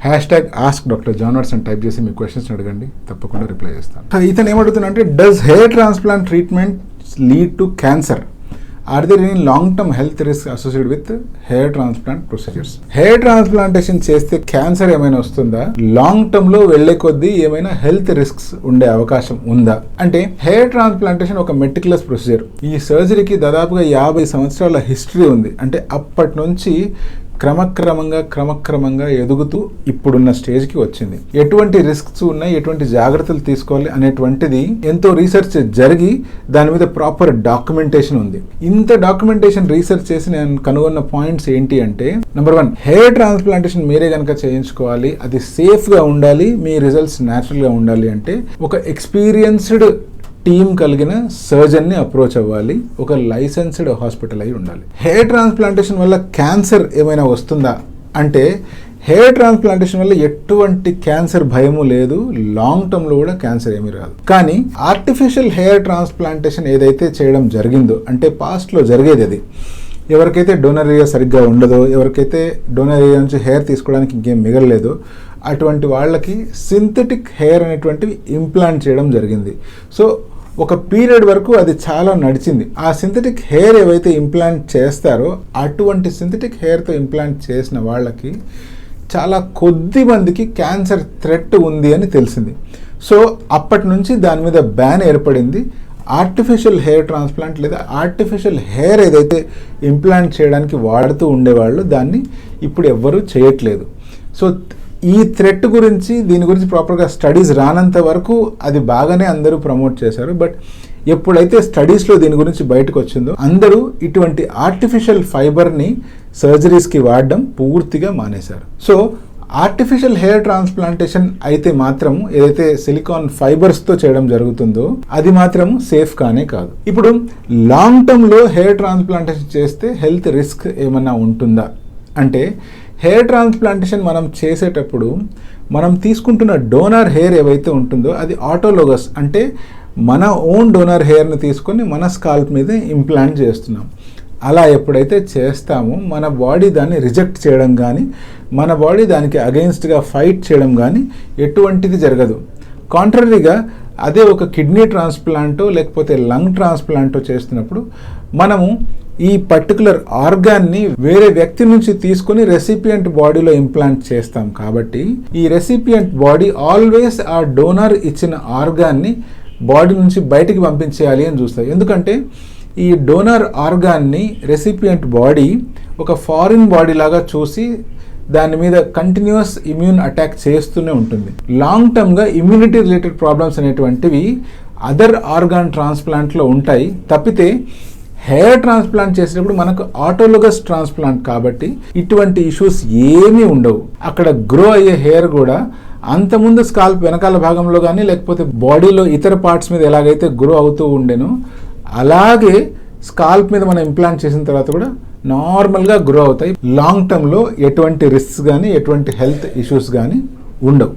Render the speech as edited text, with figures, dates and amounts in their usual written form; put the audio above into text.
#AskDrJohnWatson అని type చేసి మీ questions అడగండి, తప్పకుండా రిప్లై చేస్తాను. ఇతను ఏమడుగుతున్నా అంటే, does hair transplant treatment lead to cancer? Are there any long term health risk associated with hair transplant procedures? Hair transplantation చేస్తే క్యాన్సర్ ఏమైనా వస్తుందా? లాంగ్ టర్మ్ లో వెళ్లే కొద్దీ ఏమైనా హెల్త్ రిస్క్స్ ఉండే అవకాశం ఉందా? అంటే హెయిర్ ట్రాన్స్ప్లాంటేషన్ ఒక మెటిక్యులస్ ప్రొసీజర్. ఈ సర్జరీకి దాదాపుగా 50 సంవత్సరాల హిస్టరీ ఉంది. అంటే అప్పటి నుంచి క్రమక్రమంగా ఎదుగుతూ ఇప్పుడున్న స్టేజ్కి వచ్చింది. ఎటువంటి రిస్క్స్ ఉన్నాయి, ఎటువంటి జాగ్రత్తలు తీసుకోవాలి అనేటువంటిది ఎంతో రీసెర్చ్ జరిగి దాని మీద ప్రాపర్ డాక్యుమెంటేషన్ ఉంది. ఇంత డాక్యుమెంటేషన్ రీసెర్చ్ చేసి నేను కనుగొన్న పాయింట్స్ ఏంటి అంటే, నెంబర్ 1, హెయిర్ ట్రాన్స్ప్లాంటేషన్ మీరే కనుక చేయించుకోవాలి, అది సేఫ్గా ఉండాలి, మీ రిజల్ట్స్ న్యాచురల్గా ఉండాలి అంటే ఒక ఎక్స్పీరియన్స్డ్ టీమ్ కలిగిన సర్జన్ని అప్రోచ్ అవ్వాలి, ఒక లైసెన్స్డ్ హాస్పిటల్ అయి ఉండాలి. హెయిర్ ట్రాన్స్ప్లాంటేషన్ వల్ల క్యాన్సర్ ఏమైనా వస్తుందా అంటే, హెయిర్ ట్రాన్స్ప్లాంటేషన్ వల్ల ఎటువంటి క్యాన్సర్ భయము లేదు, లాంగ్ టర్మ్లో కూడా క్యాన్సర్ ఏమీ రాదు. కానీ ఆర్టిఫిషియల్ హెయిర్ ట్రాన్స్ప్లాంటేషన్ ఏదైతే చేయడం జరిగిందో, అంటే పాస్ట్లో జరిగేది అది, ఎవరికైతే డోనర్ ఏరియా సరిగ్గా ఉండదో, ఎవరికైతే డోనర్ ఏరియా నుంచి హెయిర్ తీసుకోవడానికి ఇంకేం మిగలలేదో అటువంటి వాళ్ళకి సింథటిక్ హెయిర్ అనేటువంటివి ఇంప్లాంట్ చేయడం జరిగింది. సో ఒక పీరియడ్ వరకు అది చాలా నడిచింది. ఆ సింథటిక్ హెయిర్ ఏవైతే ఇంప్లాంట్ చేస్తారో అటువంటి సింథటిక్ హెయిర్తో ఇంప్లాంట్ చేసిన వాళ్ళకి చాలా కొద్ది మందికి క్యాన్సర్ థ్రెట్ ఉంది అని తెలిసింది. సో అప్పటి నుంచి దాని మీద బ్యాన్ ఏర్పడింది. ఆర్టిఫిషియల్ హెయిర్ ట్రాన్స్ప్లాంట్ లేదా ఆర్టిఫిషియల్ హెయిర్ ఏదైతే ఇంప్లాంట్ చేయడానికి వాడుతూ ఉండేవాళ్ళు దాన్ని ఇప్పుడు ఎవ్వరూ చేయట్లేదు. సో ఈ థ్రెట్ గురించి, దీని గురించి ప్రాపర్గా స్టడీస్ రానంత వరకు అది బాగానే అందరూ ప్రమోట్ చేశారు. బట్ ఎప్పుడైతే స్టడీస్లో దీని గురించి బయటకు వచ్చిందో అందరూ ఇటువంటి ఆర్టిఫిషియల్ ఫైబర్ని సర్జరీస్కి వాడడం పూర్తిగా మానేశారు. సో ఆర్టిఫిషియల్ హెయిర్ ట్రాన్స్ప్లాంటేషన్ అయితే మాత్రం ఏదైతే సిలికాన్ ఫైబర్స్తో చేయడం జరుగుతుందో అది మాత్రం సేఫ్ కానే కాదు. ఇప్పుడు లాంగ్ టర్మ్లో హెయిర్ ట్రాన్స్ప్లాంటేషన్ చేస్తే హెల్త్ రిస్క్ ఏమన్నా ఉంటుందా అంటే, హెయిర్ ట్రాన్స్ప్లాంటేషన్ మనం చేసేటప్పుడు మనం తీసుకుంటున్న డోనర్ హెయిర్ ఏవైతే ఉంటుందో అది ఆటోలోగస్, అంటే మన ఓన్ డోనర్ హెయిర్ని తీసుకొని మన స్కాల్ప్ మీద ఇంప్లాంట్ చేస్తున్నాం. అలా ఎప్పుడైతే చేస్తామో మన బాడీ దాన్ని రిజెక్ట్ చేయడం కానీ, మన బాడీ దానికి అగెయిన్స్ట్గా ఫైట్ చేయడం కానీ ఎటువంటిది జరగదు. కాంట్రరీగా అదే ఒక కిడ్నీ ట్రాన్స్ప్లాంటో లేకపోతే లంగ్ ట్రాన్స్ప్లాంటో చేస్తున్నప్పుడు మనము ఈ పర్టికులర్ ఆర్గాన్ని వేరే వ్యక్తి నుంచి తీసుకొని రెసిపియంట్ బాడీలో ఇంప్లాంట్ చేస్తాం. కాబట్టి ఈ రెసిపియంట్ బాడీ ఆల్వేస్ ఆ డోనర్ ఇచ్చిన ఆర్గాన్ని బాడీ నుంచి బయటికి పంపించేయాలి అని చూస్తారు. ఎందుకంటే ఈ డోనర్ ఆర్గాన్ని రెసిపియంట్ బాడీ ఒక ఫారిన్ బాడీ లాగా చూసి దాని మీద కంటిన్యూస్ ఇమ్యూన్ అటాక్ చేస్తూనే ఉంటుంది. లాంగ్ టర్మ్గా ఇమ్యూనిటీ రిలేటెడ్ ప్రాబ్లమ్స్ అనేటువంటివి అదర్ ఆర్గాన్ ట్రాన్స్ప్లాంట్లో ఉంటాయి. తప్పితే హెయిర్ ట్రాన్స్ప్లాంట్ చేసేటప్పుడు మనకు ఆటోలోగస్ ట్రాన్స్ప్లాంట్ కాబట్టి ఇటువంటి ఇష్యూస్ ఏమీ ఉండవు. అక్కడ గ్రో అయ్యే హెయిర్ కూడా అంతకుముందు స్కాల్ప్ వెనకాల భాగంలో కానీ లేకపోతే బాడీలో ఇతర పార్ట్స్ మీద ఎలాగైతే గ్రో అవుతూ ఉండేనో అలాగే స్కాల్ప్ మీద మనం ఇంప్లాంట్ చేసిన తర్వాత కూడా నార్మల్గా గ్రో అవుతాయి. లాంగ్ టర్మ్లో ఎటువంటి రిస్క్స్ కానీ ఎటువంటి హెల్త్ ఇష్యూస్ కానీ ఉండవు.